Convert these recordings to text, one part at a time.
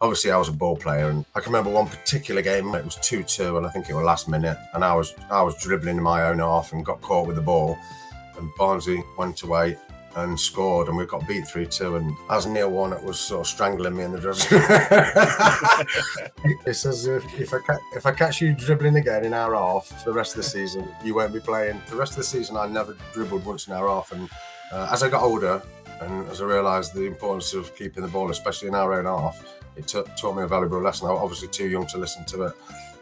obviously I was a ball player, and I can remember one particular game. It was 2-2, and I think it was last minute, and I was dribbling in my own half and got caught with the ball, and Barnsley went away and scored, and we got beat 3-2. And as Neil Warnock was sort of strangling me in the dressing room, he says, if I catch you dribbling again in our half for the rest of the season, you won't be playing. For the rest of the season, I never dribbled once in our half. And as I got older, and as I realised the importance of keeping the ball, especially in our own half, it taught me a valuable lesson. I was obviously too young to listen to it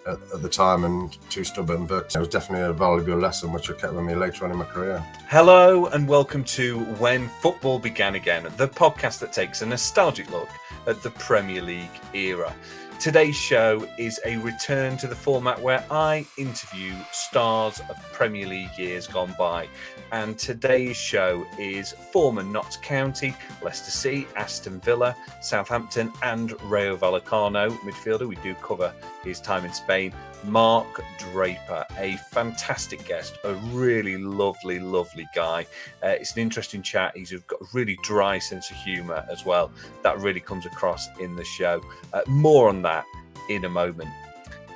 at the time and too stubborn, but it was definitely a valuable lesson which I kept with me later on in my career. Hello and welcome to When Football Began Again, the podcast that takes a nostalgic look at the Premier League era. Today's show is a return to the format where I interview stars of Premier League years gone by. And today's show is former Notts County, Leicester City, Aston Villa, Southampton and Rayo Vallecano midfielder. We do cover his time in Spain, Mark Draper, a fantastic guest, a really lovely guy. It's an interesting chat. He's got a really dry sense of humour as well. That really comes across in the show. More on that in a moment.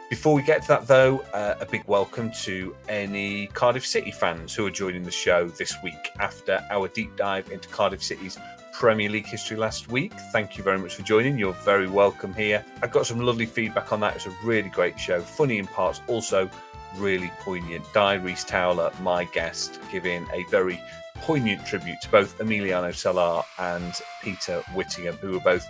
Before we get to that, though, a big welcome to any Cardiff City fans who are joining the show this week after our deep dive into Cardiff City's Premier League history last week. Thank you very much for joining. You're very welcome here. I got some lovely feedback on that. It's a really great show, funny in parts, also really poignant. Di Rees-Towler, my guest, giving a very poignant tribute to both Emiliano Salar and Peter Whittingham, who were both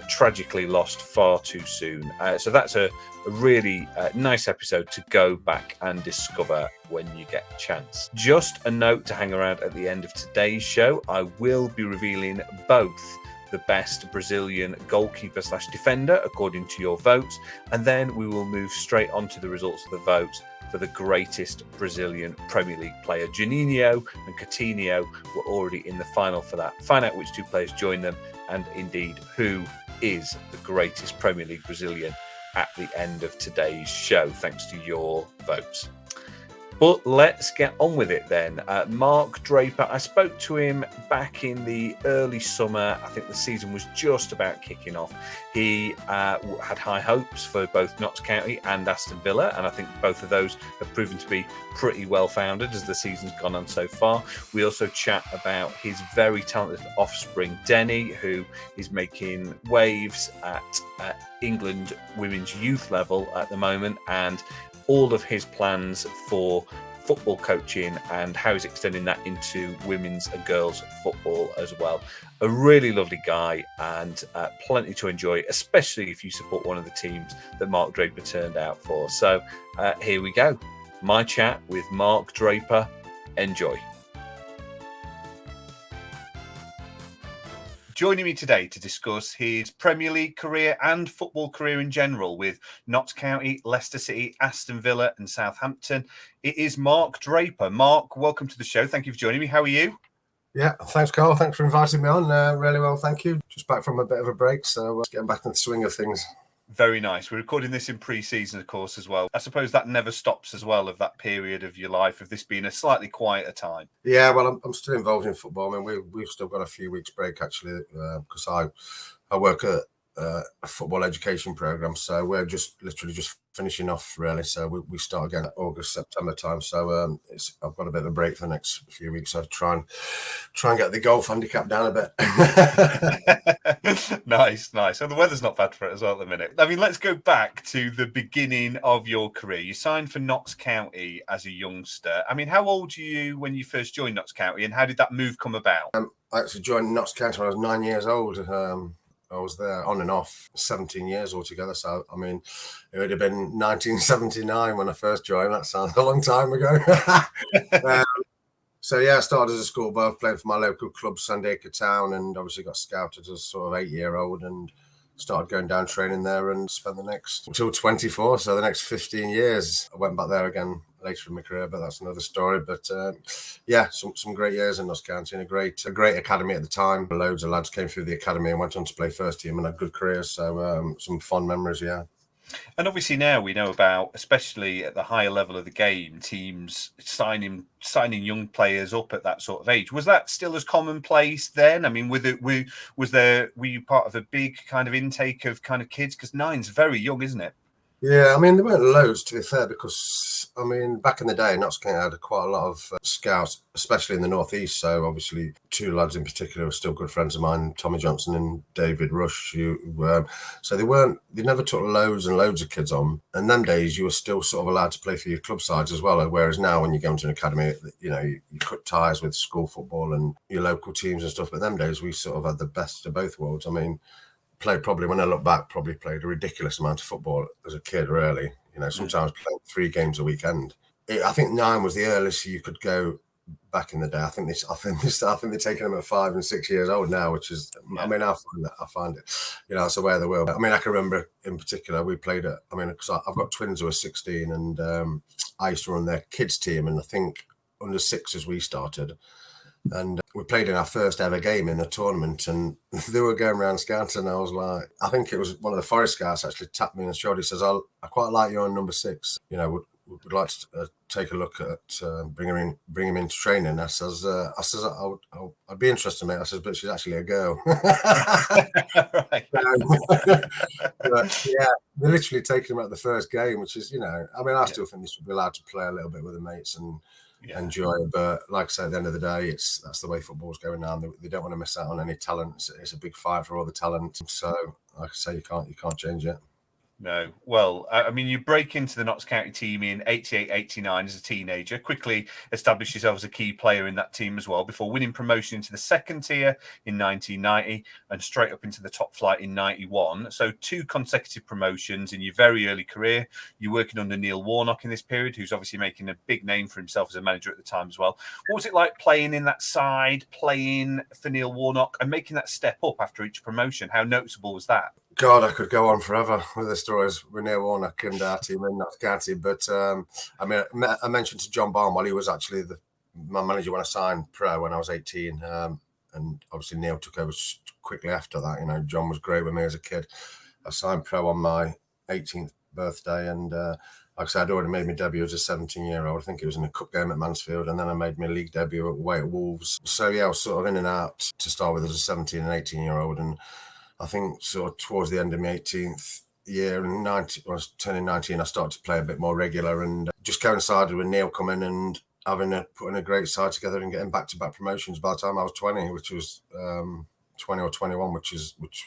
tragically lost far too soon. So that's a really nice episode to go back and discover when you get a chance. Just a note to hang around at the end of today's show. I will be revealing both the best Brazilian goalkeeper / defender according to your votes, and then we will move straight on to the results of the votes for the greatest Brazilian Premier League player. Juninho and Coutinho were already in the final for that. Find out which two players join them, and indeed who is the greatest Premier League Brazilian at the end of today's show, thanks to your votes. But let's get on with it then. Mark Draper, I spoke to him back in the early summer. I think the season was just about kicking off. He had high hopes for both Notts County and Aston Villa, and I think both of those have proven to be pretty well founded as the season's gone on so far. We also chat about his very talented offspring, Denny, who is making waves at England women's youth level at the moment, and all of his plans for football coaching and how he's extending that into women's and girls football as well. A really lovely guy, and plenty to enjoy, especially if you support one of the teams that Mark Draper turned out for. So here we go. My chat with Mark Draper. Enjoy. Joining me today to discuss his Premier League career and football career in general with Notts County, Leicester City, Aston Villa and Southampton, it is Mark Draper. Mark, welcome to the show. Thank you for joining me. How are you? Yeah, thanks, Carl. Thanks for inviting me on. Really well, thank you. Just back from a bit of a break, so getting back in the swing of things. Very nice. We're recording this in pre-season, of course, as well. I suppose that never stops as well of that period of your life, of this being a slightly quieter time. Yeah, well, I'm still involved in football. I mean, we've still got a few weeks break, actually, because I work at a football education program, so we're literally just finishing off, really. So we start again at August, September time. So I've got a bit of a break for the next few weeks. So try and get the golf handicap down a bit. Nice. So the weather's not bad for it as well at the minute. I mean, let's go back to the beginning of your career. You signed for Notts County as a youngster. I mean, how old were you when you first joined Notts County, and how did that move come about? I actually joined Notts County when I was 9 years old. I was there on and off 17 years altogether. So, I mean, it would have been 1979 when I first joined. That sounds a long time ago. So, yeah, I started as a schoolboy, playing for my local club, Sandaker Town, and obviously got scouted as a sort of 8-year-old and started going down training there and spent the next, until 24, so the next 15 years. I went back there again later in my career, but that's another story. But yeah, some great years in Notts County, and a great academy at the time. Loads of lads came through the academy and went on to play first team and had good careers. So some fond memories, yeah. And obviously now we know about, especially at the higher level of the game, teams signing young players up at that sort of age. Was that still as commonplace then? I mean, were you part of a big kind of intake of kind of kids? Because 9's very young, isn't it? Yeah, I mean, there weren't loads, to be fair, because, I mean, back in the day, Notts County had quite a lot of scouts, especially in the northeast. So obviously, two lads in particular were still good friends of mine, Tommy Johnson and David Rush. So they never took loads and loads of kids on. And them days, you were still sort of allowed to play for your club sides as well. Whereas now, when you go into an academy, you cut ties with school football and your local teams and stuff. But them days, we sort of had the best of both worlds. I mean, when I look back, probably played a ridiculous amount of football as a kid, really. Sometimes playing 3 games a weekend. I think 9 was the earliest you could go back in the day. I think they're taking them at 5 and 6 years old now, which is, I mean, I find it, that's the way of the world. I mean, I can remember in particular, we played because I've got twins who are 16 and I used to run their kids team, and I think under 6s we started. And we played in our first ever game in a tournament, and they were going around scouts, and I was like, I think it was one of the forest scouts actually tapped me on the shoulder. He says, I quite like you on number 6. Would like to take a look at bring him into training. I says, I'd be interested, mate. I says, but she's actually a girl. Right. But yeah, they're literally taking him at the first game, which is, I still think they should be allowed to play a little bit with the mates and enjoy it. But like I say, at the end of the day, that's the way football's going now. They don't want to miss out on any talent. It's a big fight for all the talent. So like I say, you can't change it. No. Well, I mean, you break into the Notts County team in 88, 89 as a teenager, quickly establish yourself as a key player in that team as well, before winning promotion into the second tier in 1990 and straight up into the top flight in 91. So 2 consecutive promotions in your very early career. You're working under Neil Warnock in this period, who's obviously making a big name for himself as a manager at the time as well. What was it like playing in that side, playing for Neil Warnock and making that step up after each promotion? How noticeable was that? God, I could go on forever with the stories with Neil Warnock and our team in Notts County. But I mentioned to John Barnwell, he was actually my manager when I signed pro when I was 18. And obviously Neil took over quickly after that. John was great with me as a kid. I signed pro on my 18th birthday, and like I said, I'd already made my debut as a 17-year-old. I think it was in a cup game at Mansfield, and then I made my league debut away at Wolves. So yeah, I was sort of in and out to start with as a 17 and 18-year-old, and I think sort of towards the end of my 18th year, and when I was turning 19, I started to play a bit more regular, and just coincided with Neil coming and putting a great side together and getting back-to-back promotions by the time I was 20, which was 20 or 21, which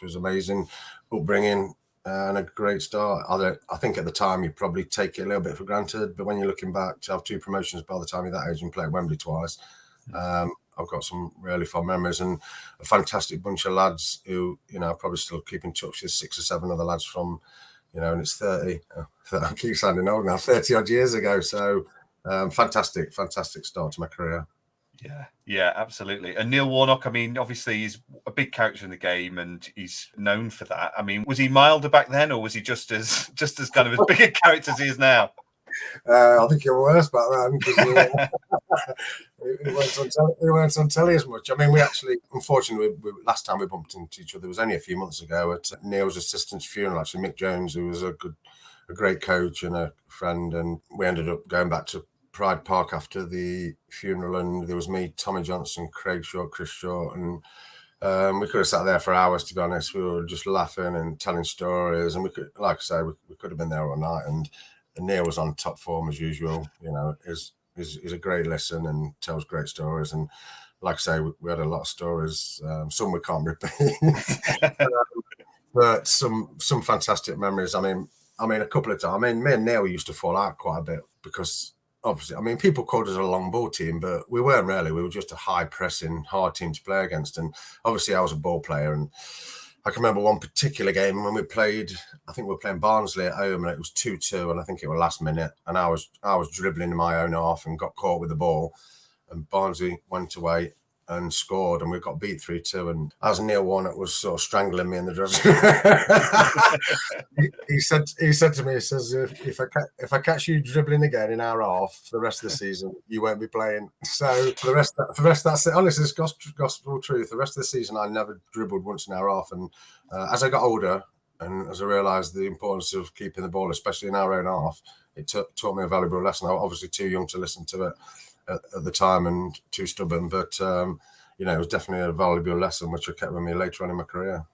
was amazing upbringing and a great start. I think at the time you probably take it a little bit for granted, but when you're looking back to have 2 promotions by the time you're that age and play at Wembley twice, I've got some really fond memories and a fantastic bunch of lads who, I probably still keep in touch with 6 or 7 other lads from, and it's 30. I keep sounding old now, 30 odd years ago. So fantastic start to my career. Yeah, absolutely. And Neil Warnock, I mean, obviously he's a big character in the game and he's known for that. I mean, was he milder back then, or was he just as kind of as big a character as he is now? I think you're worse back then because we weren't on telly as much. I mean, we actually, unfortunately, last time we bumped into each other was only a few months ago at Neil's assistant's funeral. Actually, Mick Jones, who was a great coach and a friend, and we ended up going back to Pride Park after the funeral, and there was me, Tommy Johnson, Craig Short, Chris Short, and we could have sat there for hours, to be honest. We were just laughing and telling stories, and we could, like I say, we could have been there all night. And Neil was on top form as usual. He's a great listen and tells great stories. And like I say, we had a lot of stories. Some we can't repeat, but some fantastic memories. I mean, a couple of times. I mean, me and Neil used to fall out quite a bit because obviously, I mean, people called us a long ball team, but we weren't really. We were just a high pressing, hard team to play against. And obviously, I was a ball player, and I can remember one particular game when we played, I think we were playing Barnsley at home, and it was 2-2, and I think it was last minute, and I was dribbling in my own half and got caught with the ball, and Barnsley went away and scored, and we got beat 3-2. And as Neil Warnock was sort of strangling me in the dressing room, he said to me, he says, if I catch you dribbling again in our half for the rest of the season, you won't be playing. So for the rest of that, honestly, it's gospel truth. The rest of the season, I never dribbled once in our half. And as I got older, And as I realised the importance of keeping the ball, especially in our own half, it taught me a valuable lesson. I was obviously too young to listen to it at the time and too stubborn, but it was definitely a valuable lesson which I kept with me later on in my career.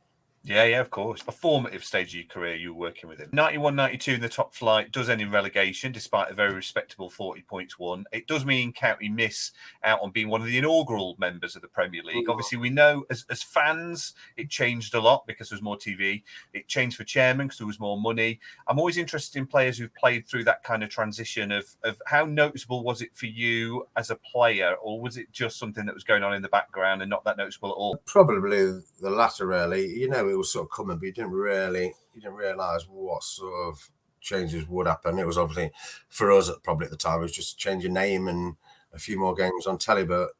Yeah, of course. A formative stage of your career, you were working with him. 91-92 in the top flight does end in relegation, despite a very respectable 40 points won. It does mean County miss out on being one of the inaugural members of the Premier League. Obviously, we know as fans, it changed a lot because there was more TV. It changed for chairman because there was more money. I'm always interested in players who've played through that kind of transition of how noticeable was it for you as a player, or was it just something that was going on in the background and not that noticeable at all? Probably the latter, really. It was sort of coming, but you didn't realise what sort of changes would happen. It was obviously, for us, probably at the time, it was just a change of name and a few more games on telly. But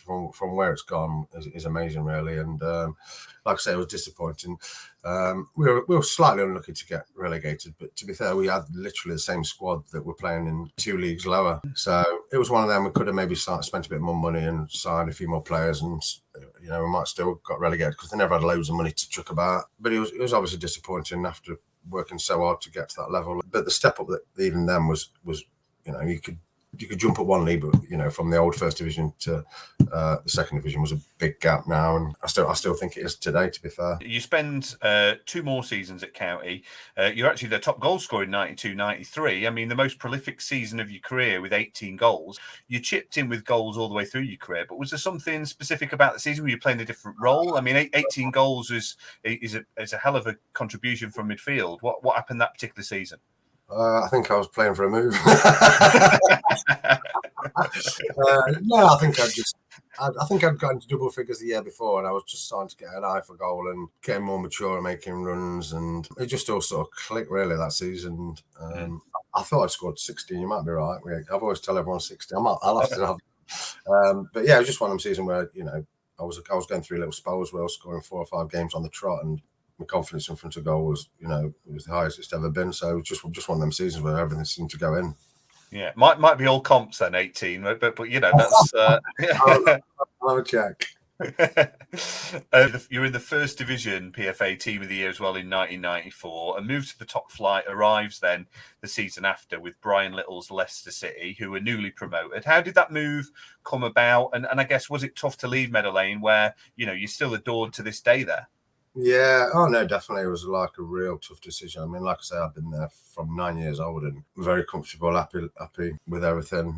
from where it's gone is amazing, really. And like I say, it was disappointing. We were slightly unlucky to get relegated, but to be fair, we had literally the same squad that were playing in 2 leagues lower. So it was one of them. We could have maybe spent a bit more money and signed a few more players, and we might still got relegated because they never had loads of money to chuck about. But it was obviously disappointing after working so hard to get to that level. But the step up that even then was you could jump up one league, but from the old first division to the second division was a big gap now, and I still think it is today. To be fair, you spend 2 more seasons at County. You're actually the top goal scorer in 92-93. I mean, the most prolific season of your career with 18 goals. You chipped in with goals all the way through your career, but was there something specific about the season? Were you playing a different role? I mean, 18 goals is a hell of a contribution from midfield. What happened that particular season? I think I was playing for a move. No, I think I'd got into double figures the year before, and I was just starting to get an eye for goal and getting more mature and making runs, and it just all sort of clicked really that season. I thought I'd scored 16. You might be right. I've always tell everyone 60. I'll have to have. But yeah, it was just one of them seasons where I was going through little spells where I was scoring 4 or 5 games on the trot, and my confidence in front of goal was, it was the highest it's ever been. So just one of them seasons where everything seemed to go in. Yeah, might be all comps then, 18, but that's. I'll have a check. You're in the first division PFA Team of the Year as well in 1994. A move to the top flight arrives then the season after with Brian Little's Leicester City, who were newly promoted. How did that move come about? And I guess, was it tough to leave Meadow Lane where, you're still adored to this day there? Yeah, oh no, definitely. It was like a real tough decision. I mean, like I say, I've been there from 9 years old and very comfortable, happy with everything.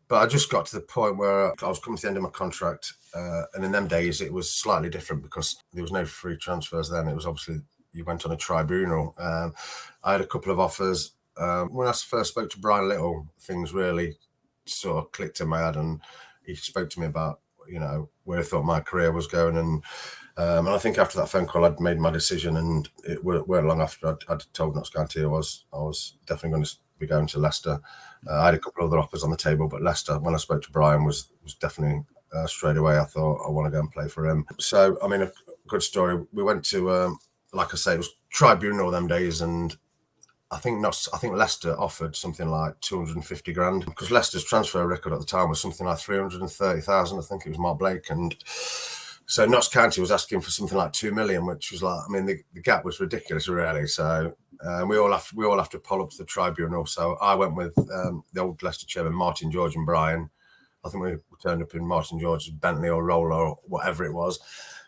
But I just got to the point where I was coming to the end of my contract, and in them days it was slightly different because there was no free transfers then. It was obviously you went on a tribunal. I had a couple of offers. When I first spoke to Brian Little, things really sort of clicked in my head, and he spoke to me about where I thought my career was going, and I think after that phone call, I'd made my decision, and it weren't long after I'd told Notts County I was definitely going to be going to Leicester. I had a couple of other offers on the table, but Leicester, when I spoke to Brian, was definitely straight away. I thought I want to go and play for him. So, I mean, a good story. We went to, like I say, it was tribunal them days, and I think Leicester offered something like 250 grand because Leicester's transfer record at the time was something like 330,000. I think it was Mark Blake, and so Notts County was asking for something like 2 million, which was like, I mean, the gap was ridiculous, really. So we all have to pull up to the tribunal. So I went with the old Leicester chairman, Martin George, and Brian. I think we turned up in Martin George's Bentley or Roller or whatever it was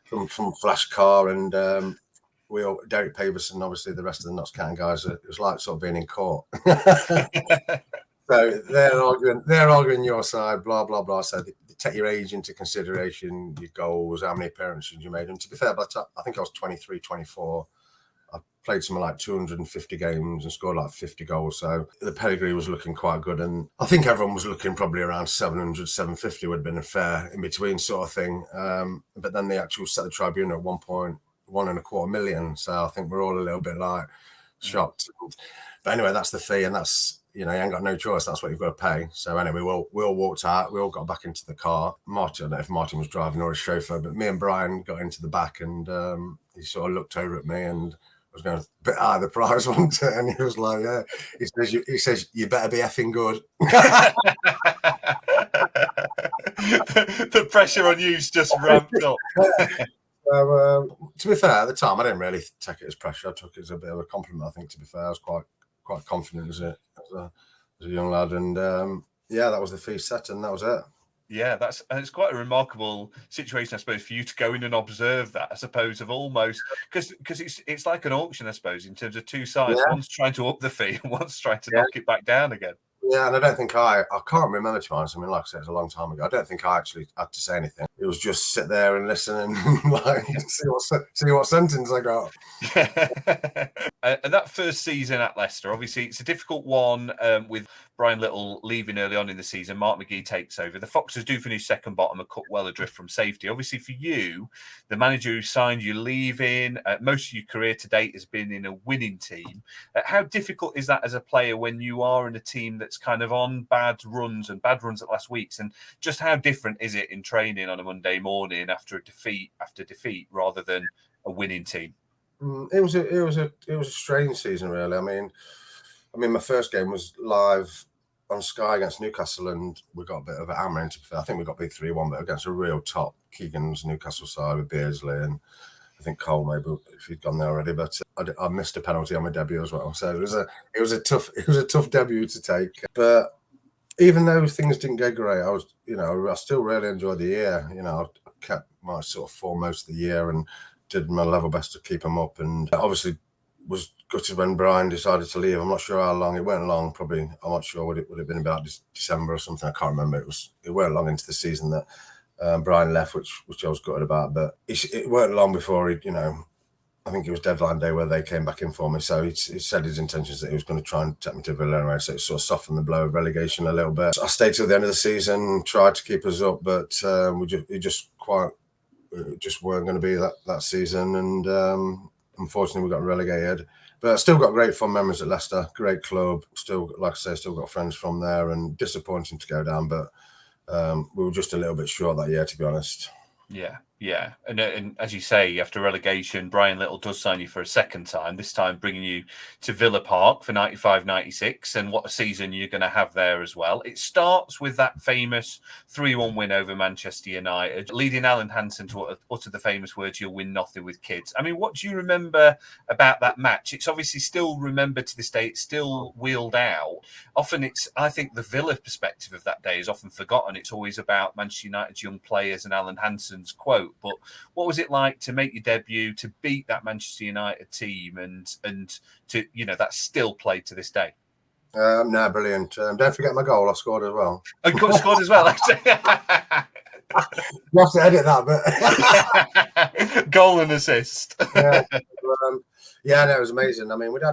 from Flash Car, and Derek Paverson, obviously the rest of the Notts County guys. It was like sort of being in court. So they're arguing your side, blah blah blah. So they take your age into consideration, your goals, how many appearances you made. And to be fair, I think I was 23, 24. I played something like 250 games and scored like 50 goals. So the pedigree was looking quite good. And I think everyone was looking probably around 700, 750 would have been a fair in between sort of thing. But then they actually set the tribunal at 1.25 million. So I think we're all a little bit like shocked. But anyway, that's the fee, and that's, you ain't got no choice. That's what you've got to pay. So anyway, we all walked out. We all got back into the car. Martin, I don't know if Martin was driving or his chauffeur, but me and Brian got into the back, and he sort of looked over at me and was going a bit out of the prize, wasn't it? And he was like, yeah. He says, you better be effing good. The pressure on you's just ramped up. So, to be fair, at the time, I didn't really take it as pressure. I took it as a bit of a compliment. I think, to be fair, I was quite confident as a young lad, and that was the fee set, and that was it. Yeah, it's quite a remarkable situation, I suppose, for you to go in and observe that, I suppose, of almost because it's like an auction, I suppose, in terms of two sides. Yeah. One's trying to up the fee, and one's trying to Yeah. knock it back down again. Yeah, and I don't think I can't remember, to be honest. I mean, like I said, it's a long time ago. I don't think I actually had to say anything. It was just sit there and listen and like see what sentence I got. And that first season at Leicester, obviously, it's a difficult one with Brian Little leaving early on in the season. Mark McGee takes over. The Foxes do finish second bottom, are cut well adrift from safety. Obviously, for you, the manager who signed you leaving, most of your career to date has been in a winning team. How difficult is that as a player when you are in a team that's kind of on bad runs at last week's? And just how different is it in training on a Monday morning after defeat rather than a winning team? It was a strange season, really. I mean, my first game was live on Sky against Newcastle, and we got a bit of a hammering. I think we got beat 3-1, but against a real top Keegan's Newcastle side with Beardsley and I think Cole, maybe, if he'd gone there already. But I missed a penalty on my debut as well, so it was a tough debut to take. But even though things didn't go great, I still really enjoyed the year. I kept my sort of form most of the year and did my level best to keep them up, and obviously was gutted when Brian decided to leave. I'm not sure how long. It weren't long, probably. I'm not sure would it have been about December or something. I can't remember. It weren't long into the season that Brian left, which I was gutted about. But it weren't long before he, I think it was deadline day where they came back in for me. So he said his intentions that he was going to try and take me to Villa anyway. So it sort of softened the blow of relegation a little bit. So I stayed till the end of the season, tried to keep us up, but it just weren't going to be that season, and unfortunately we got relegated. But I still got great fond memories at Leicester, great club. Still, like I say, still got friends from there, and disappointing to go down, but we were just a little bit short that year, to be honest. Yeah. And as you say, after relegation, Brian Little does sign you for a second time, this time bringing you to Villa Park for 95-96. And what a season you're going to have there as well. It starts with that famous 3-1 win over Manchester United, leading Alan Hansen to utter the famous words, "You'll win nothing with kids." I mean, what do you remember about that match? It's obviously still remembered to this day. It's still wheeled out. Often I think the Villa perspective of that day is often forgotten. It's always about Manchester United's young players and Alan Hansen's quote. But what was it like to make your debut, to beat that Manchester United team, and to that's still played to this day? No, brilliant. Don't forget my goal. I scored as well. Oh, you scored as well, actually. You have to edit that bit. Goal and assist. Yeah, no, it was amazing. I mean, we'd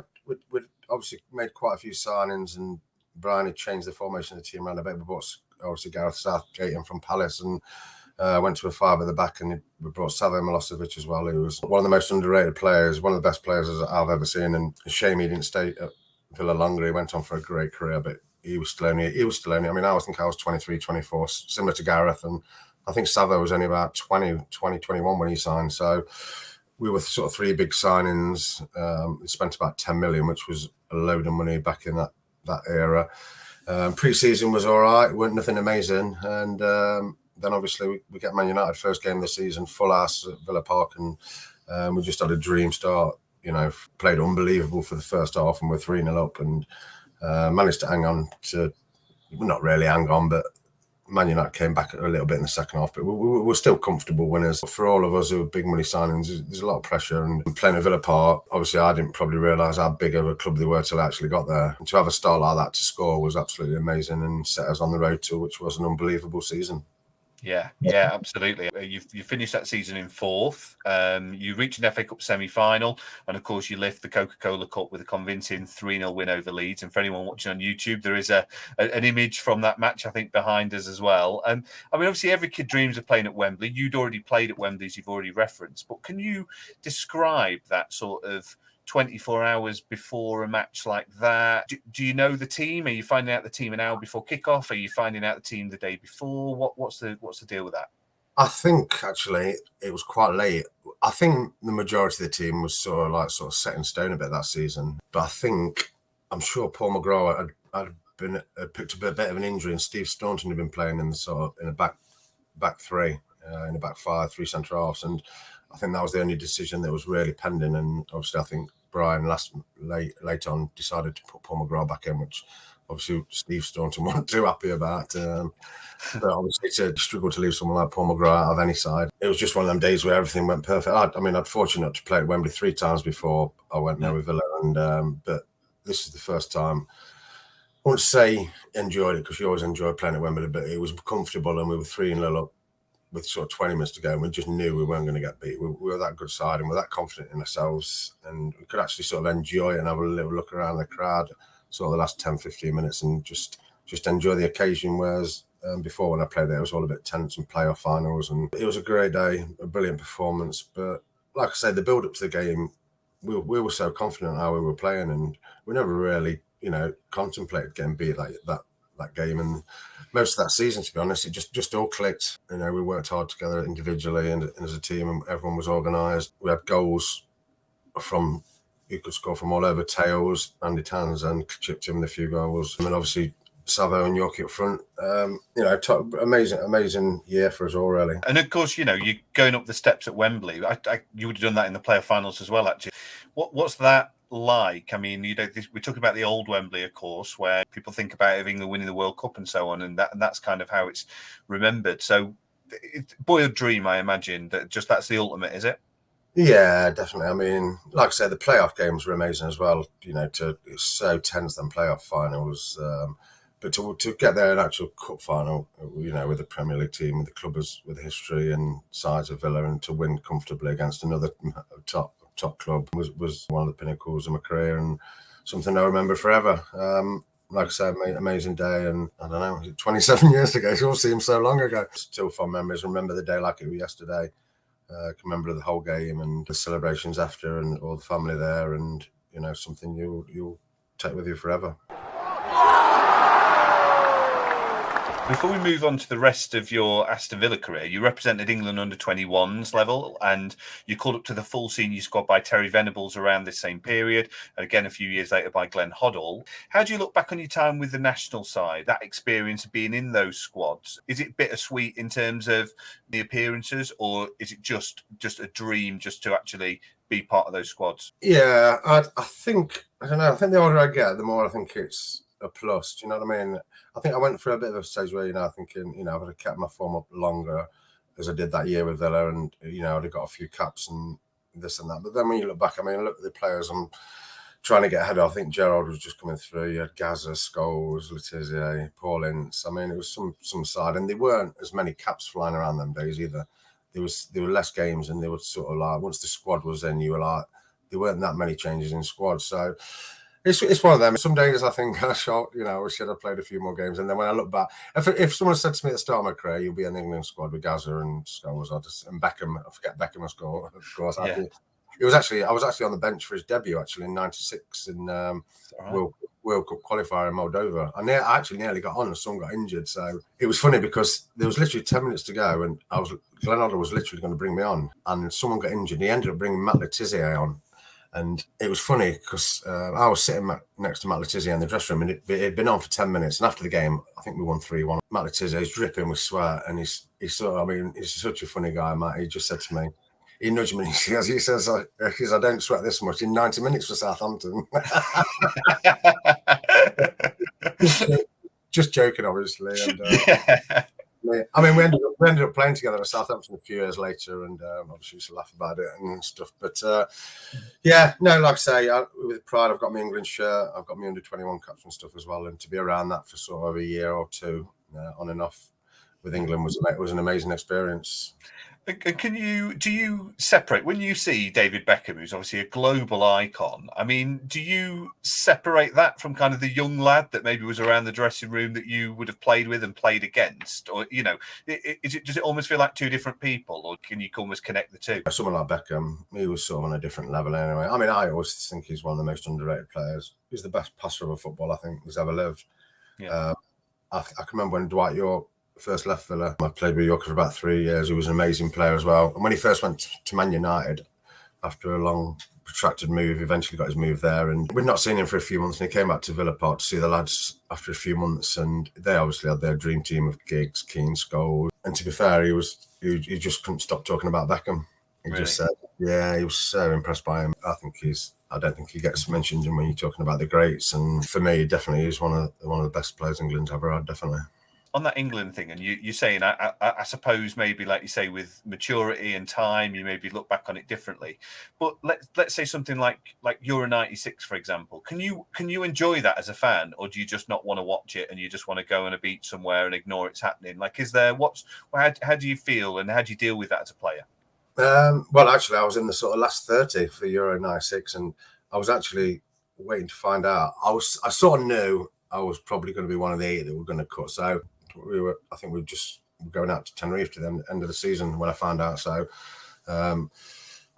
obviously made quite a few signings, and Brian had changed the formation of the team around a bit. We brought obviously Gareth Southgate in from Palace, and went to a 5 at the back, and we brought Savo Milosevic as well, who was one of the most underrated players, one of the best players I've ever seen. And a shame he didn't stay at Villa longer. He went on for a great career, but he was still only. I mean, I think I was 23, 24, similar to Gareth, and I think Savo was only about 20, 21 when he signed. So we were sort of 3 big signings. We spent about 10 million, which was a load of money back in that era. Pre-season was all right, weren't nothing amazing, and then obviously we get Man United first game of the season, full house at Villa Park, and we just had a dream start. Played unbelievable for the first half, and we're 3-0 up, and managed to hang on to, not really hang on, but Man United came back a little bit in the second half, but we were still comfortable winners. For all of us who are big money signings, there's a lot of pressure, and playing at Villa Park, obviously I didn't probably realise how big of a club they were till I actually got there. And to have a start like that to score was absolutely amazing, and set us on the road to which was an unbelievable season. Yeah, absolutely. You finished that season in 4th. You reach an FA Cup semi-final, and of course you lift the Coca-Cola Cup with a convincing 3-0 win over Leeds. And for anyone watching on YouTube, there is an image from that match, I think, behind us as well. I mean, obviously every kid dreams of playing at Wembley. You'd already played at Wembley, as you've already referenced. But can you describe that sort of 24 hours before a match like that? Do you know the team? Are you finding out the team an hour before kickoff? Are you finding out the team the day before? What's the deal with that? I think actually it was quite late. I think the majority of the team was sort of set in stone a bit that season. But I'm sure Paul McGraw had picked up a bit of an injury, and Steve Staunton had been playing in the back 3, in the back 5, 3 centre halves, and I think that was the only decision that was really pending. And obviously, I think Brian late on decided to put Paul McGrath back in, which obviously Steve Staunton wasn't too happy about. But obviously, to struggle to leave someone like Paul McGrath out of any side, it was just one of them days where everything went perfect. I'd fortunate to play at Wembley 3 times before I went there with Villa, and but this is the first time. I won't say enjoyed it, because you always enjoy playing at Wembley, but it was comfortable, and we were 3-0 up with sort of 20 minutes to go, and we just knew we weren't going to get beat. We were that good side, and we're that confident in ourselves, and we could actually sort of enjoy it and have a little look around the crowd sort of the last 10-15 minutes and just enjoy the occasion. Whereas before, when I played there, it was all a bit tense and playoff finals, and it was a great day, a brilliant performance. But like I say, the build up to the game, we were so confident how we were playing, and we never really, contemplated getting beat like that game. And most of that season, to be honest, it just all clicked. We worked hard together individually and as a team, and everyone was organised. We had goals from, you could score from all over. Tails, Andy Townsend chipped in with a few goals, and then obviously Savo and Yorkie up front. Amazing year for us all, really. And of course, you're going up the steps at Wembley. You would have done that in the playoff finals as well, actually. What's that like? I mean, we're talking about the old Wembley, of course, where people think about England winning the World Cup and so on, and that's kind of how it's remembered. So, boyhood dream, I imagine, that's the ultimate, is it? Yeah, definitely. I mean, like I said, the playoff games were amazing as well. It's so tense than playoff finals. But to get there in actual cup final, with the Premier League team, with the club with history and size of Villa, and to win comfortably against another top club was one of the pinnacles of my career, and something I remember forever. Like I said, amazing day, and I don't know, 27 years ago. It all seems so long ago. Still fond memories. Remember the day like it was yesterday. I can remember the whole game and the celebrations after, and all the family there, and something you'll take with you forever. Before we move on to the rest of your Aston Villa career, you represented England under 21s level, and you called up to the full senior squad by Terry Venables around this same period, and again a few years later by Glenn Hoddle. How do you look back on your time with the national side, that experience of being in those squads? Is it bittersweet in terms of the appearances, or is it just a dream just to actually be part of those squads? Yeah, I think the older I get, the more I think it's a plus. Do you know what I mean? I think I went through a bit of a stage where, thinking, I would have kept my form up longer as I did that year with Villa, and, I'd have got a few caps and this and that. But then when you look back, look at the players I'm trying to get ahead of. I think Gerrard was just coming through. You had Gazza, Scholes, Le Tissier, Paul Ince. It was some side, and there weren't as many caps flying around them days either. There were less games, and they were sort of like, once the squad was in, you were like, there weren't that many changes in squad. So it's one of them. Some days I think I should have played a few more games. And then when I look back, if someone said to me at the start of my career, you'll be in the England squad with Gazza and Scholes, and Beckham, I forget Beckham, of course. Yeah. I was actually on the bench for his debut in '96 in World Cup qualifier in Moldova. I actually nearly got on, and someone got injured. So it was funny because there was literally 10 minutes to go, and Glenn Hoddle was literally going to bring me on, and someone got injured. And he ended up bringing Matt Le Tissier on. And it was funny because I was sitting next to Matt Le Tissier in the dressing room, and it had been on for 10 minutes. And after the game, I think we won 3-1. Matt Le Tissier is dripping with sweat, and he's such a funny guy, Matt. He just said to me, he nudged me, he says, I don't sweat this much in 90 minutes for Southampton. Just joking, obviously. And, we ended up playing together at Southampton a few years later, and obviously used to laugh about it and stuff. But like I say, with pride, I've got my England shirt, I've got my under 21 caps and stuff as well, and to be around that for sort of a year or two, on and off with England was an amazing experience. Do you separate when you see David Beckham, who's obviously a global icon? Do you separate that from kind of the young lad that maybe was around the dressing room that you would have played with and played against, or does it almost feel like two different people, or can you almost connect the two? Someone like Beckham, he was sort of on a different level anyway. I always think he's one of the most underrated players. He's the best passer of a football I think has ever lived. Yeah. I can remember when Dwight York first left Villa. I played with York for about 3 years. He was an amazing player as well. And when he first went to Man United, after a long, protracted move, eventually got his move there. And we'd not seen him for a few months. And he came back to Villa Park to see the lads after a few months. And they obviously had their dream team of Giggs, Keane, Scholes. And to be fair, he just couldn't stop talking about Beckham. He Really? just said, yeah, he was so impressed by him. I don't think he gets mentioned when you're talking about the greats. And for me, definitely he's one of the best players England's ever had, definitely. On that England thing, and you're saying, I suppose maybe like you say, with maturity and time, you maybe look back on it differently. But let's say something like Euro '96, for example. Can you enjoy that as a fan, or do you just not want to watch it and you just want to go on a beach somewhere and ignore it's happening? Like, how do you feel and how do you deal with that as a player? Well, actually, I was in the sort of last 30 for Euro '96, and I was actually waiting to find out. I sort of knew I was probably going to be one of the 8 that were going to cut. So I think we were just going out to Tenerife to the end of the season when I found out. So I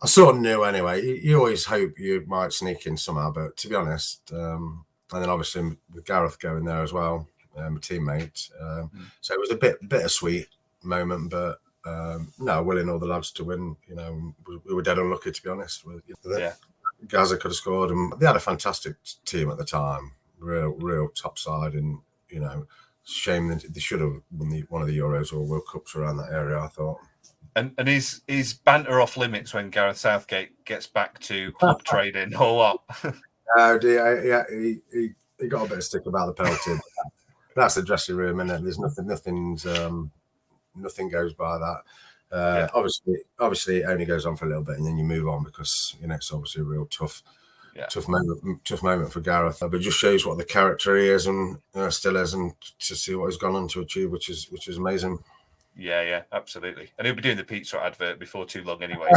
sort of knew anyway. You always hope you might sneak in somehow, but to be honest, and then obviously with Gareth going there as well, my teammate. So it was a bit bittersweet moment, but no, willing all the lads to win. You know, we were dead unlucky, to be honest. Gaza could have scored, and they had a fantastic team at the time, real top side, and you know, shame that they should have won one of the Euros or World Cups around that area, I thought. And is banter off limits when Gareth Southgate gets back to club trading or what? Oh dear, yeah, he got a bit of stick about the penalty. That's the dressing room, and there's nothing goes by that. Obviously, it only goes on for a little bit, and then you move on because you know it's obviously a real tough moment for Gareth. But it just shows what the character he is and still is, and to see what he's gone on to achieve, which is amazing. Yeah, absolutely. And he'll be doing the pizza advert before too long anyway.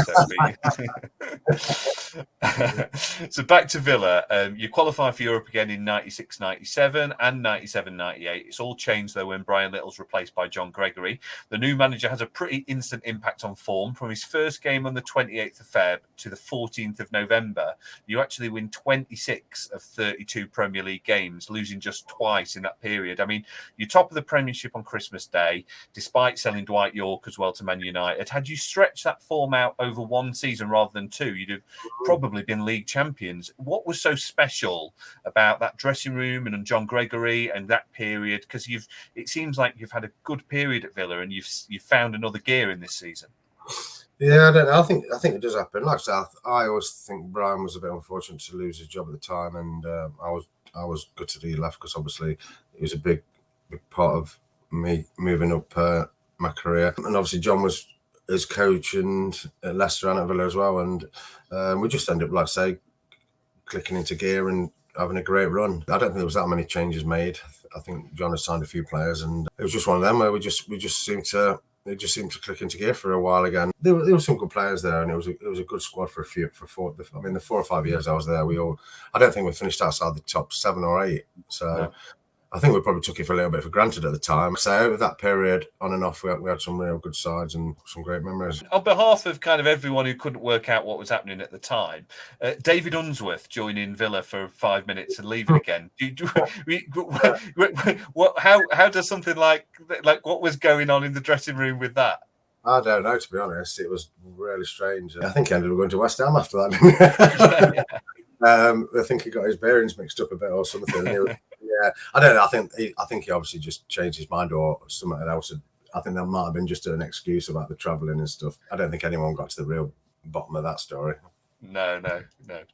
So back to Villa. You qualify for Europe again in 96-97 and 97-98. It's all changed, though, when Brian Little's replaced by John Gregory. The new manager has a pretty instant impact on form. From his first game on the 28th of Feb to the 14th of November, you actually win 26 of 32 Premier League games, losing just twice in that period. I mean, you're top of the Premiership on Christmas Day, despite selling Dwight York as well to Man United. Had you stretched that form out over one season rather than 2, you'd have probably been league champions. What was so special about that dressing room and John Gregory and that period? Because it seems like you've had a good period at Villa and you've found another gear in this season. Yeah, I don't know. I think it does happen. Like I always think Brian was a bit unfortunate to lose his job at the time, and I was gutted he left because obviously it was a big part of me moving up my career, and obviously John was his coach and at Leicester and at Villa as well, and we just ended up, like I say, clicking into gear and having a great run. I don't think there was that many changes made. I think John had signed a few players, and it was just one of them where we just seemed to click into gear for a while again. There were some good players there, and it was a good squad for the 4 or 5 years I was there. I don't think we finished outside the top 7 or 8. So. No. I think we probably took it for a little bit for granted at the time. So over that period, on and off, we had some real good sides and some great memories. On behalf of kind of everyone who couldn't work out what was happening at the time, David Unsworth joining Villa for 5 minutes and leaving again. How does something like what was going on in the dressing room with that? I don't know, to be honest. It was really strange. I think he ended up going to West Ham after that. Yeah. I think he got his bearings mixed up a bit or something. Yeah, I don't know. I think he obviously just changed his mind or something else. I think that might have been just an excuse about the travelling and stuff. I don't think anyone got to the real bottom of that story. No.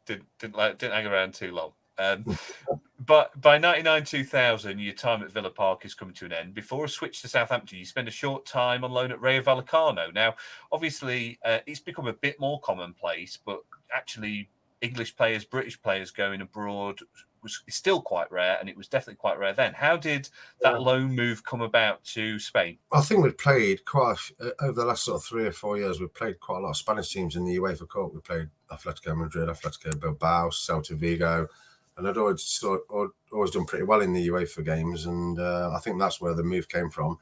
Didn't hang around too long. But by 99-2000, your time at Villa Park is coming to an end. Before a switch to Southampton, you spend a short time on loan at Rayo Vallecano. Now, obviously, it's become a bit more commonplace, but actually, English players, British players going abroad was still quite rare, and it was definitely quite rare then. How did that loan move come about to Spain? I think we'd played over the last sort of 3 or 4 years. We've played quite a lot of Spanish teams in the UEFA Cup. We played Atletico Madrid, Atletico Bilbao, Celta Vigo, and I'd always done pretty well in the UEFA games. And I think that's where the move came from.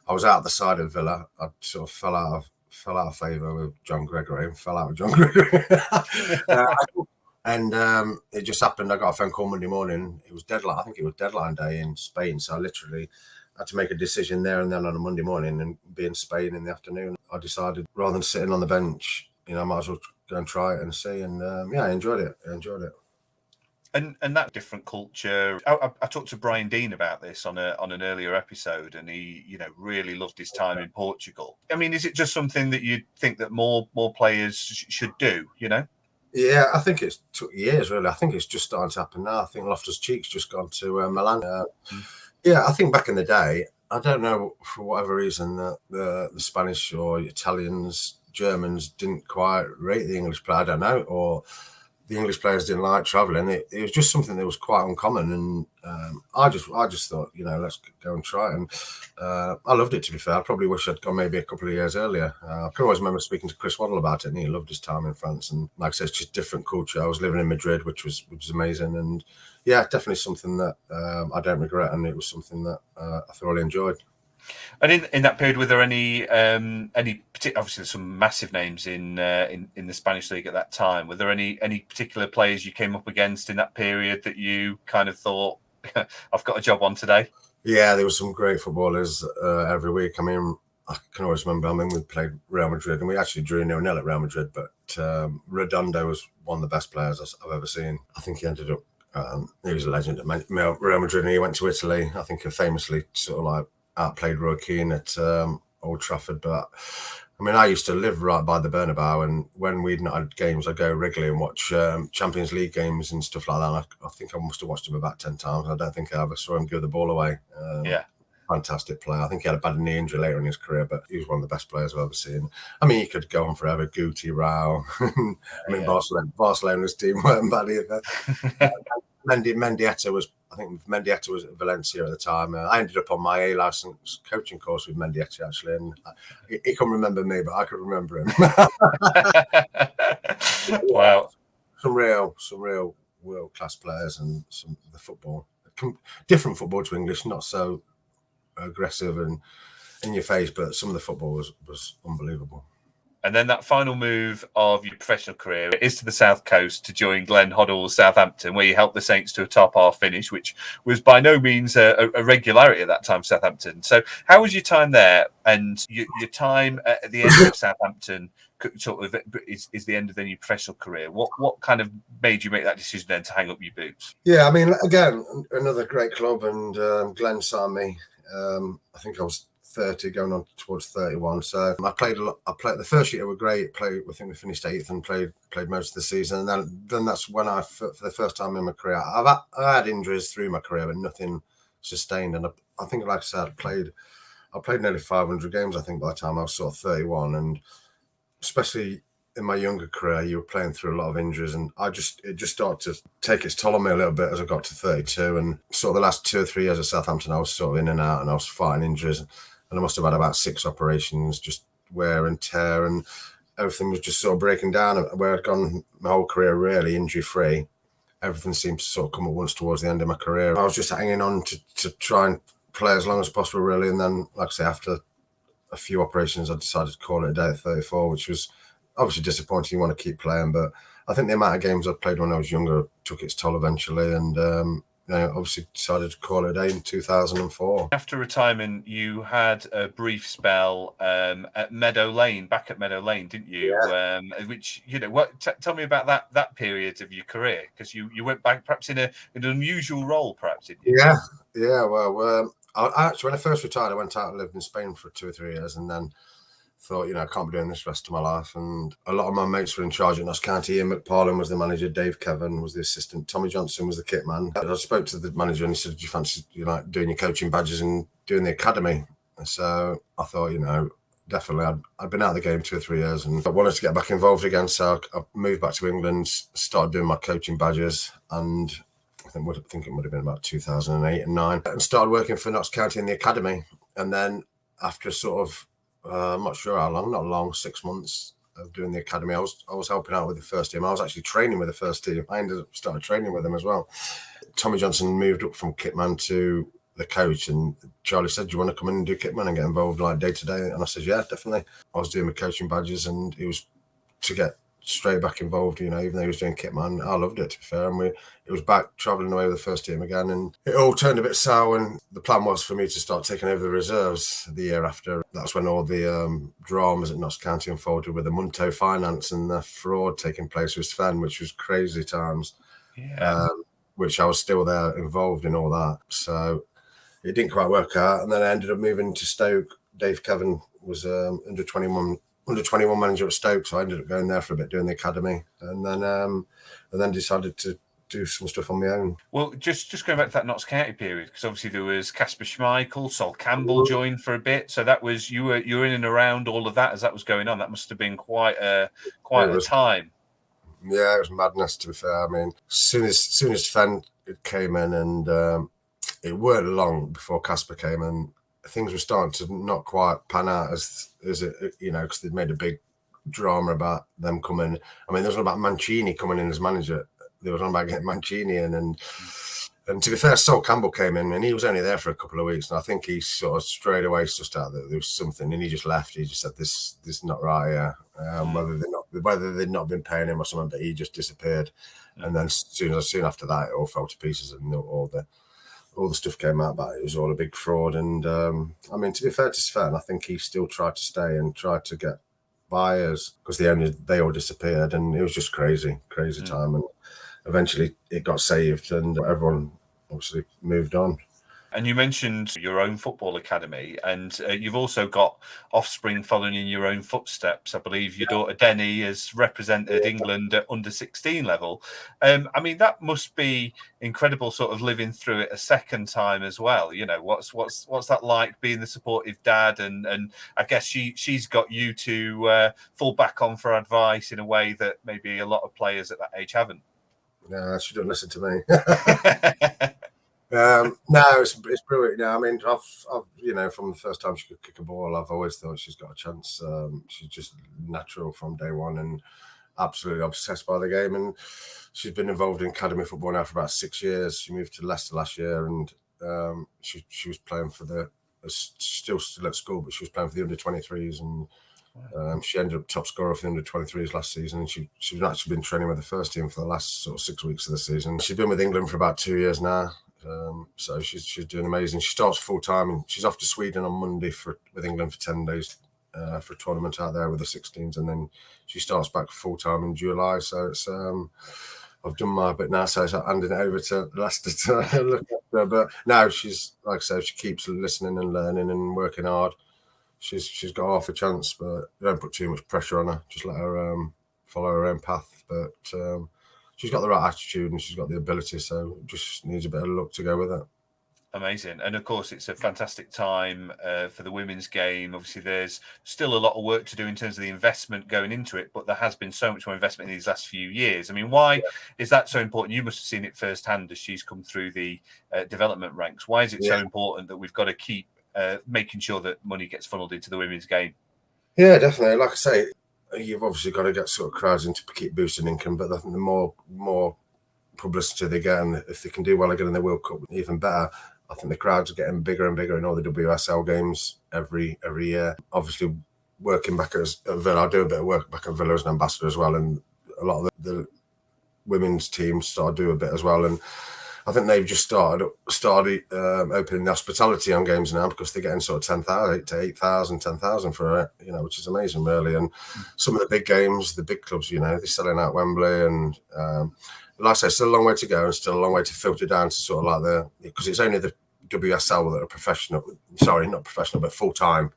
I was out the side of Villa. I sort of fell out of favour with John Gregory. And it just happened. I got a phone call Monday morning. It was deadline. I think it was deadline day in Spain. So I literally had to make a decision there and then on a Monday morning and be in Spain in the afternoon. I decided rather than sitting on the bench, I might as well go and try it and see. And I enjoyed it. And that different culture. I talked to Brian Dean about this on an earlier episode, and he, really loved his time in Portugal. I mean, is it just something that you think that more players should do? Yeah, I think it took years, really. I think it's just starting to happen now. I think Loftus-Cheek's just gone to Milan. Yeah, I think back in the day, I don't know, for whatever reason, that the Spanish or Italians, Germans didn't quite rate the English player. I don't know, or the English players didn't like travelling. It was just something that was quite uncommon, and I just thought, let's go and try it. And I loved it, to be fair. I probably wish I'd gone maybe a couple of years earlier. I can always remember speaking to Chris Waddle about it, and he loved his time in France. And like I said, it's just different culture. I was living in Madrid, which was amazing, and yeah, definitely something that I don't regret, and it was something that I thoroughly enjoyed. And in that period, were there any obviously there's some massive names in the Spanish league at that time. Were there any particular players you came up against in that period that you kind of thought, I've got a job on today? Yeah, there were some great footballers every week. I mean, I can always remember, we played Real Madrid, and we actually drew 0-0 at Real Madrid, but Redondo was one of the best players I've ever seen. I think he ended up, he was a legend at Real Madrid, and he went to Italy. I think he famously sort of like outplayed Roy Keane at Old Trafford. But I mean, I used to live right by the Bernabeu, and when we'd not had games, I'd go regularly and watch Champions League games and stuff like that. I think I must have watched him about 10 times. I don't think I ever saw him give the ball away. Fantastic player. I think he had a bad knee injury later in his career, but he was one of the best players I've ever seen. I mean, you could go on forever. Guti, Rao. Barcelona's team weren't bad either. Mendieta was at Valencia at the time. I ended up on my A license coaching course with Mendieta, actually, and he couldn't remember me, but I could remember him. Wow, some real world class players, and some of the football, different football to English, not so aggressive and in your face, but some of the football was unbelievable. And then that final move of your professional career is to the South Coast to join Glenn Hoddle's Southampton, where you helped the Saints to a top half finish, which was by no means a regularity at that time, Southampton. So how was your time there, and your time at the end of Southampton sort of is the end of then your professional career? What kind of made you make that decision then to hang up your boots? Yeah, I mean, again, another great club, and Glenn signed me. I think I was 30 going on towards 31, so I played a lot. The first year were great. I think we finished 8th and played most of the season, and then that's when for the first time in my career, I had injuries through my career, but nothing sustained. And I think, like I said, I played nearly 500 games, I think, by the time I was sort of 31, and especially in my younger career, you were playing through a lot of injuries, and it just started to take its toll on me a little bit as I got to 32. And sort of the last 2 or 3 years at Southampton, I was sort of in and out, and I was fighting injuries. And I must have had about 6 operations, just wear and tear, and everything was just sort of breaking down. Where I'd gone my whole career really injury-free, everything seemed to sort of come at once towards the end of my career. I was just hanging on to try and play as long as possible, really. And then, like I say, after a few operations, I decided to call it a day at 34, which was obviously disappointing. You want to keep playing, but I think the amount of games I played when I was younger took its toll eventually, and obviously decided to call it a day in 2004. After retirement, you had a brief spell at Meadow Lane, back at Meadow Lane, didn't you? Yeah. Which, tell me about that period of your career, because you went back perhaps in an unusual role, perhaps, didn't you? Yeah. Well, I actually, when I first retired, I went out and lived in Spain for 2 or 3 years, and then thought, I can't be doing this the rest of my life. And a lot of my mates were in charge at Notts County. Ian McParlin was the manager, Dave Kevin was the assistant, Tommy Johnson was the kit man. I spoke to the manager, and he said, do you fancy doing your coaching badges and doing the academy? So I thought, definitely, I'd been out of the game 2 or 3 years, and I wanted to get back involved again. So I moved back to England, started doing my coaching badges, and I think it would have been about 2008 and 9, and started working for Notts County in the academy. And then after sort of, I'm not sure how long, not long, 6 months of doing the academy, I was helping out with the first team. I was actually training with the first team. I started training with them as well. Tommy Johnson moved up from kitman to the coach, and Charlie said, do you want to come in and do kitman and get involved like day to day? And I said, yeah, definitely. I was doing my coaching badges, and it was to get straight back involved, even though he was doing kitman. I loved it, to be fair. And it was back travelling away with the first team again, and it all turned a bit sour. And the plan was for me to start taking over the reserves the year after. That's when all the dramas at Notts County unfolded with the Munto finance and the fraud taking place with Sven, which was crazy times. Yeah. which I was still there involved in all that. So it didn't quite work out. And then I ended up moving to Stoke. Dave Kevin was under 21 manager at Stoke. So I ended up going there for a bit, doing the academy. And then decided to do some stuff on my own. Well, just going back to that Notts County period, because obviously there was Casper Schmeichel, Sol Campbell joined for a bit. So that was you were in and around all of that as that was going on. That must have been quite a time. Yeah, it was madness, to be fair. I mean, as soon as Fen came in, and it weren't long before Casper came in, things were starting to not quite pan out as it, because they'd made a big drama about them coming. I mean, there was one about Mancini coming in as manager. There was one about getting Mancini in, and to be fair, Sol Campbell came in, and he was only there for a couple of weeks, and I think he sort of straight away sussed out that there was something, and he just left. He just said, "This is not right." Yeah, whether they'd not been paying him or something, but he just disappeared, and then soon after that, it all fell to pieces, and all the stuff came out about it. It was all a big fraud, and I mean, to be fair to Sven, I think he still tried to stay and tried to get buyers because they all disappeared, and it was just crazy time, and eventually it got saved, and everyone obviously moved on. And you mentioned your own football academy, and you've also got offspring following in your own footsteps. I believe your daughter Denny has represented England at under 16 level. I mean, that must be incredible, sort of living through it a second time as well. What's that like, being the supportive dad, and I guess she's got you to fall back on for advice in a way that maybe a lot of players at that age haven't. No, she doesn't listen to me. No, it's brilliant. I mean, I've from the first time she could kick a ball, I've always thought she's got a chance. She's just natural from day one and absolutely obsessed by the game. And she's been involved in academy football now for about 6 years. She moved to Leicester last year, and she was playing for still at school, but she was playing for the under-23s, and she ended up top scorer for the under-23s last season, and she's actually been training with the first team for the last sort of 6 weeks of the season. She's been with England for about 2 years now. So she's doing amazing. She starts full time, and she's off to Sweden on Monday with England for 10 days for a tournament out there with the 16s, and then she starts back full time in July. So it's I've done my bit now, so I'm handing it over to Leicester to look after her. But now she's, like I say, she keeps listening and learning and working hard. She's got half a chance, but don't put too much pressure on her. Just let her follow her own path. But she's got the right attitude and she's got the ability, so just needs a bit of luck to go with it. Amazing. And of course, it's a fantastic time for the women's game. Obviously, there's still a lot of work to do in terms of the investment going into it, but there has been so much more investment in these last few years. I mean, why is that so important? You must have seen it firsthand as she's come through the development ranks. Why is it so important that we've got to keep making sure that money gets funneled into the women's game? Yeah, definitely. Like I say, you've obviously got to get sort of crowds in to keep boosting income, but I think the more publicity they get, and if they can do well again in the World Cup, even better. I think the crowds are getting bigger and bigger in all the WSL games every year. Obviously, working back at Villa, I do a bit of work back at Villa as an ambassador as well, and a lot of the women's teams start to do a bit as well. And I think they've just started opening the hospitality on games now, because they're getting sort of 10,000 to 8,000, 10,000 for it, which is amazing, really. And some of the big games, the big clubs, they're selling out Wembley, and like I say, still a long way to go, and still a long way to filter down to sort of like because it's only the WSL that are professional. Sorry, not professional, but full time.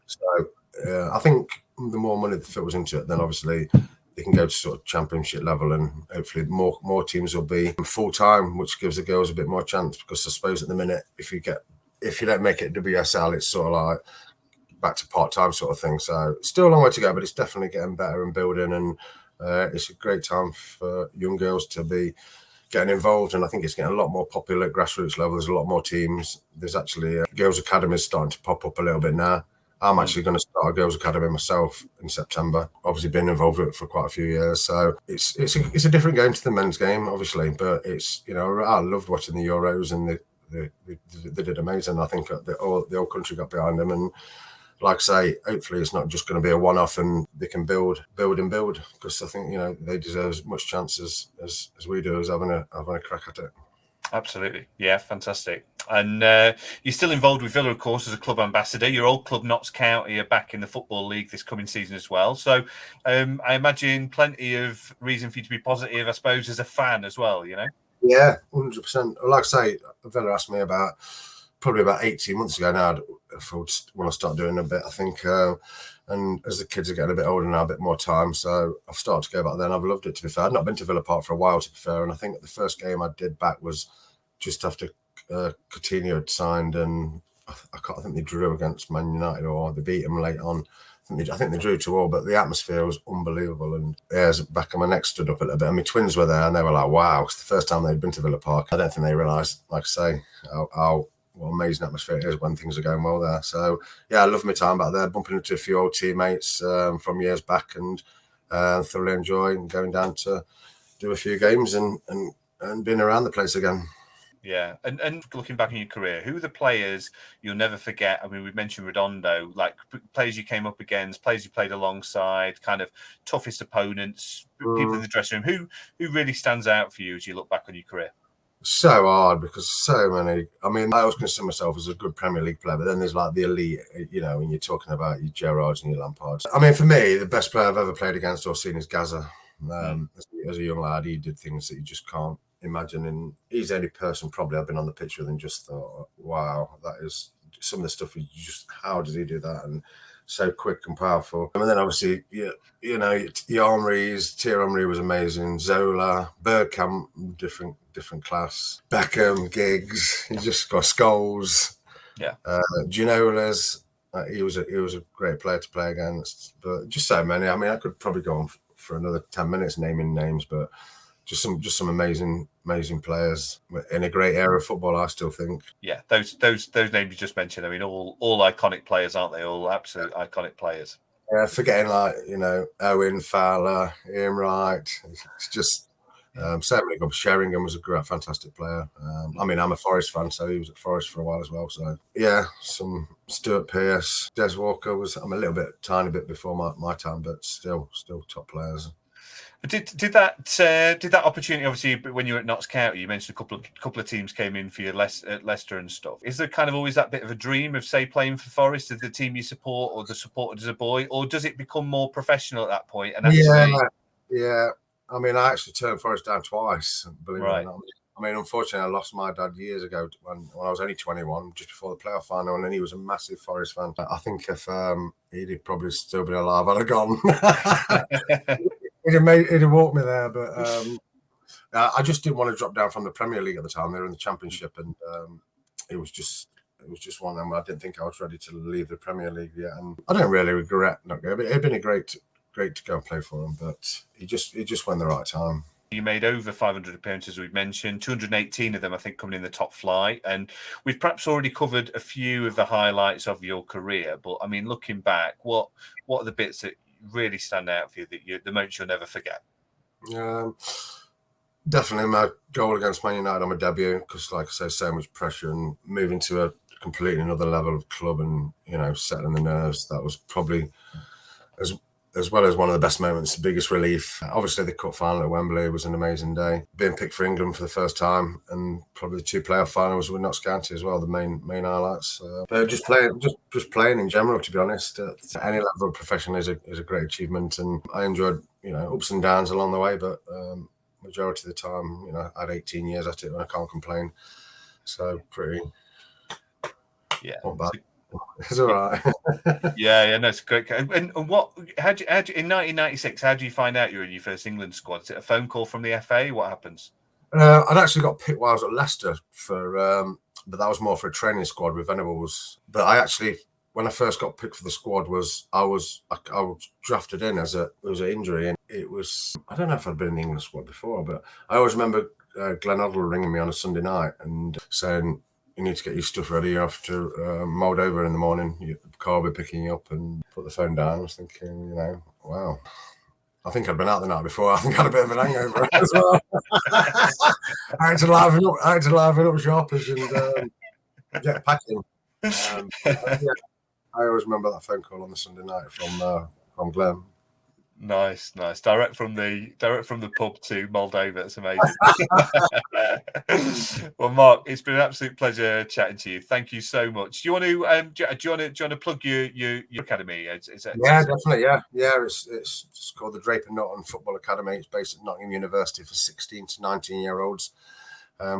So I think the more money that filters into it, then obviously they can go to sort of championship level, and hopefully more teams will be full time, which gives the girls a bit more chance. Because I suppose at the minute, if you don't make it WSL, it's sort of like back to part time sort of thing. So still a long way to go, but it's definitely getting better and building, and it's a great time for young girls to be getting involved, and I think it's getting a lot more popular at grassroots level. There's a lot more teams. There's actually girls' academies starting to pop up a little bit now. I'm actually going to start a girls' academy myself in September. Obviously, been involved with it for quite a few years, so it's a different game to the men's game, obviously. But it's I loved watching the Euros, and they did amazing. I think the whole country got behind them, and like I say, hopefully it's not just going to be a one-off, and they can build, because I think they deserve as much chance as we do as having a crack at it. Absolutely, yeah, fantastic. And you're still involved with Villa, of course, as a club ambassador. Your old club, Notts County, are back in the Football League this coming season as well. So I imagine plenty of reason for you to be positive, I suppose, as a fan as well. Yeah, 100%. Like I say, Villa asked me probably about 18 months ago now if I want to start doing a bit, I think. And as the kids are getting a bit older now, a bit more time. So I've started to go back there and I've loved it, to be fair. I've not been to Villa Park for a while, to be fair. And I think the first game I did back was just after Coutinho had signed, and I think they drew against Man United, or they beat them late on. I think they drew 2-2, but the atmosphere was unbelievable. And as back on my neck stood up a little bit. And my twins were there and they were like, wow, it's the first time they'd been to Villa Park. I don't think they realised, like I say, how amazing atmosphere it is when things are going well there. So, yeah, I love my time back there, bumping into a few old teammates from years back, and thoroughly enjoying going down to do a few games and being around the place again. Yeah, and looking back on your career, who are the players you'll never forget? I mean, we mentioned Redondo, like players you came up against, players you played alongside, kind of toughest opponents, people in the dressing room. Who really stands out for you as you look back on your career? So hard, because so many. I mean, I always consider myself as a good Premier League player, but then there's like the elite, when you're talking about your Gerrards and your Lampards. I mean, for me, the best player I've ever played against or seen is Gaza. As a young lad, he did things that you just can't imagine. And he's the only person probably I've been on the pitch with and just thought, wow, that is some of the stuff. How does he do that? And so quick and powerful. And then obviously, Thierry Henry was amazing. Zola, Bergkamp, different class. Beckham, Giggs, he just got Scholes. Yeah. Ginolas, he was a great player to play against. But just so many. I mean, I could probably go on for another 10 minutes naming names, but just some amazing players in a great era of football, I still think. Yeah, those names you just mentioned, I mean, all iconic players, aren't they? All absolute iconic players. Yeah, forgetting Owen, Fowler, Ian Wright. It's just so many good. Sheringham was a fantastic player. I mean, I'm a Forest fan, so he was at Forest for a while as well. So yeah, some Stuart Pearce, Des Walker I'm a little bit, tiny bit before my time, but still top players. Did that opportunity, obviously, when you were at Notts County, you mentioned a couple of teams came in for you, Leicester and stuff. Is there kind of always that bit of a dream of, say, playing for Forest, of the team you support or the supported as a boy, or does it become more professional at that point? And actually, yeah. I mean, I actually turned Forest down twice, believe it or not. I mean, unfortunately, I lost my dad years ago when I was only 21, just before the playoff final, and then he was a massive Forest fan. I think if he'd probably still been alive, I'd have gone. He'd have walked me there, but I just didn't want to drop down from the Premier League at the time. They were in the Championship, and it was just one of them. I didn't think I was ready to leave the Premier League yet, and I don't really regret not going. But it'd been a great to go and play for him, but he just went the right time. You made over 500 appearances, we've mentioned, 218 of them, I think, coming in the top flight. And we've perhaps already covered a few of the highlights of your career. But, I mean, looking back, what are the bits that really stand out for you, the moments you'll never forget? Definitely my goal against Man United on my debut, because, like I say, so much pressure, and moving to a completely another level of club and, settling the nerves. That was probably as well as one of the best moments, the biggest relief. Obviously, the cup final at Wembley was an amazing day. Being picked for England for the first time, and probably the 2 playoff finals with Notts County as well, the main highlights. But just playing in general, to be honest, at any level of profession is a great achievement, and I enjoyed ups and downs along the way. But majority of the time, I had 18 years at it, and I can't complain. So pretty, not bad. It's all right. Yeah, no, it's great. And how do you, in 1996, how do you find out you're in your first England squad? Is it a phone call from the FA? What happens? I'd actually got picked while I was at Leicester but that was more for a training squad with Venables. But I actually, when I first got picked for the squad, I was drafted in as it was an injury, and it was, I don't know if I'd been in the England squad before, but I always remember Glenn Hoddle ringing me on a Sunday night and saying, you need to get your stuff ready. You have to Moldova in the morning. Your car will be picking you up, and put the phone down. I was thinking, wow. I think I'd been out the night before. I think I had a bit of an hangover as well. I had to liven up shoppers and get packing. Yeah, I always remember that phone call on the Sunday night from Glenn. Nice. Direct from the pub to Moldova. It's amazing. Well, Mark, it's been an absolute pleasure chatting to you. Thank you so much. Do you want to plug your academy? Definitely. Yeah. It's called the Draper Norton Football Academy. It's based at Nottingham University for 16 to 19-year-olds.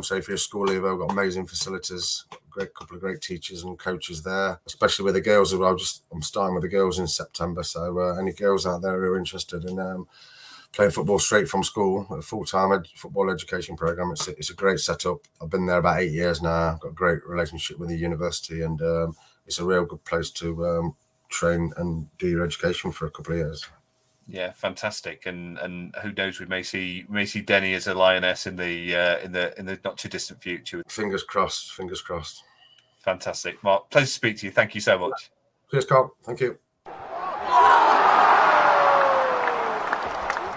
So if you're a school leaver, we've got amazing facilities, great couple of great teachers and coaches there, especially with the girls as well. I'm starting with the girls in September, so any girls out there who are interested in playing football straight from school, a full-time football education program, it's a great setup. I've been there about 8 years now. I've got a great relationship with the university, and it's a real good place to train and do your education for a couple of years. Yeah, fantastic, and who knows, we may see Denny as a lioness in the not too distant future. Fingers crossed. Fingers crossed. Fantastic, Mark. Pleasure to speak to you. Thank you so much. Cheers, Carl. Thank you.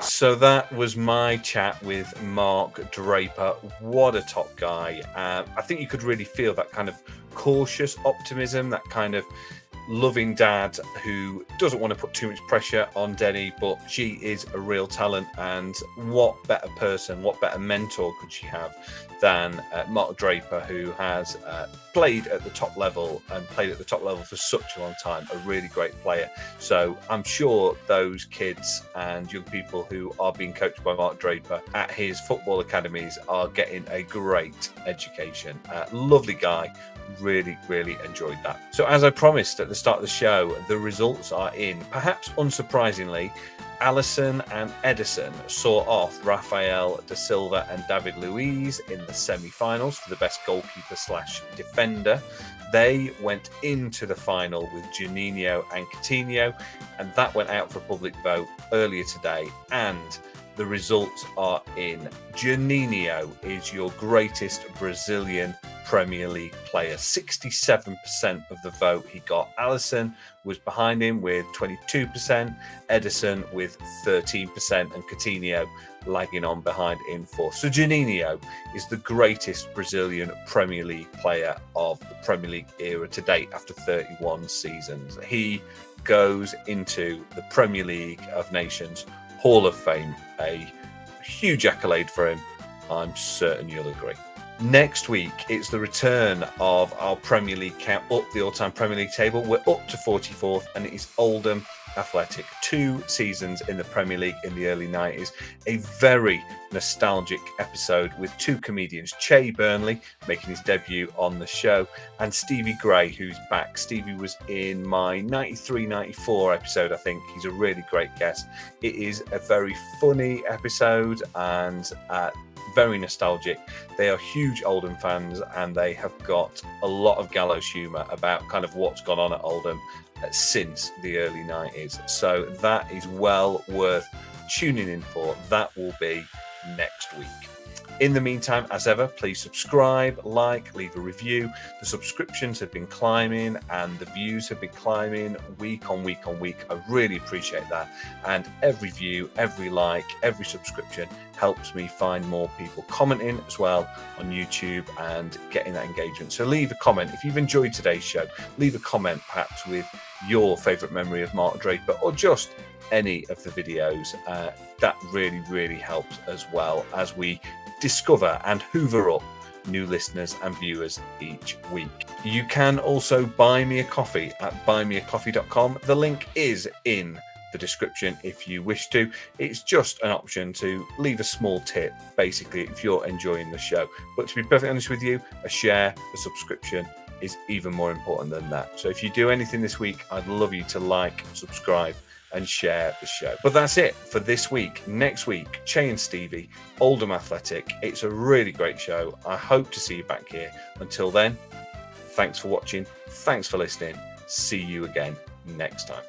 So that was my chat with Mark Draper. What a top guy. I think you could really feel that kind of cautious optimism, that kind of loving dad who doesn't want to put too much pressure on Denny, but she is a real talent. And what better person, what better mentor could she have than Mark Draper, who has played at the top level and played at the top level for such a long time, a really great player. So I'm sure those kids and young people who are being coached by Mark Draper at his football academies are getting a great education. Lovely guy. Really enjoyed that. So as I promised at the start of the show, the results are in. Perhaps unsurprisingly, Alisson and Ederson saw off Rafael da Silva and David Luiz in the semi-finals for the best goalkeeper / defender. They went into the final with Juninho and Coutinho, and that went out for public vote earlier today, and the results are in. Juninho is your greatest Brazilian Premier League player. 67% of the vote he got. Alisson was behind him with 22%, Ederson with 13%, and Coutinho lagging on behind in fourth. So Juninho is the greatest Brazilian Premier League player of the Premier League era to date after 31 seasons. He goes into the Premier League of Nations Hall of Fame. A huge accolade for him. I'm certain you'll agree. Next week, it's the return of our Premier League count up the all-time Premier League table. We're up to 44th, and it is Oldham Athletic. 2 seasons in the Premier League in the early 90s. A very nostalgic episode with 2 comedians, Che Burnley making his debut on the show, and Stevie Gray, who's back. Stevie was in my 93-94 episode, I think. He's a really great guest. It is a very funny episode and very nostalgic. They are huge Oldham fans, and they have got a lot of gallows humour about kind of what's gone on at Oldham since the early 90s. So that is well worth tuning in for. That will be next week. In the meantime, as ever, please subscribe, like, leave a review. The subscriptions have been climbing and the views have been climbing week on week on week. I really appreciate that. And every view, every like, every subscription helps me find more people commenting as well on YouTube and getting that engagement. So leave a comment. If you've enjoyed today's show, leave a comment perhaps with your favourite memory of Mark Draper or just any of the videos. That really helps as well as we discover and hoover up new listeners and viewers each week. You can also buy me a coffee at buymeacoffee.com. The link is in the description if you wish to. It's just an option to leave a small tip, basically, if you're enjoying the show. But to be perfectly honest with you, a share, a subscription is even more important than that. So if you do anything this week, I'd love you to like, subscribe, and share the show. But that's it for this week. Next week, Che and Stevie, Oldham Athletic. It's a really great show. I hope to see you back here. Until then, thanks for watching. Thanks for listening. See you again next time.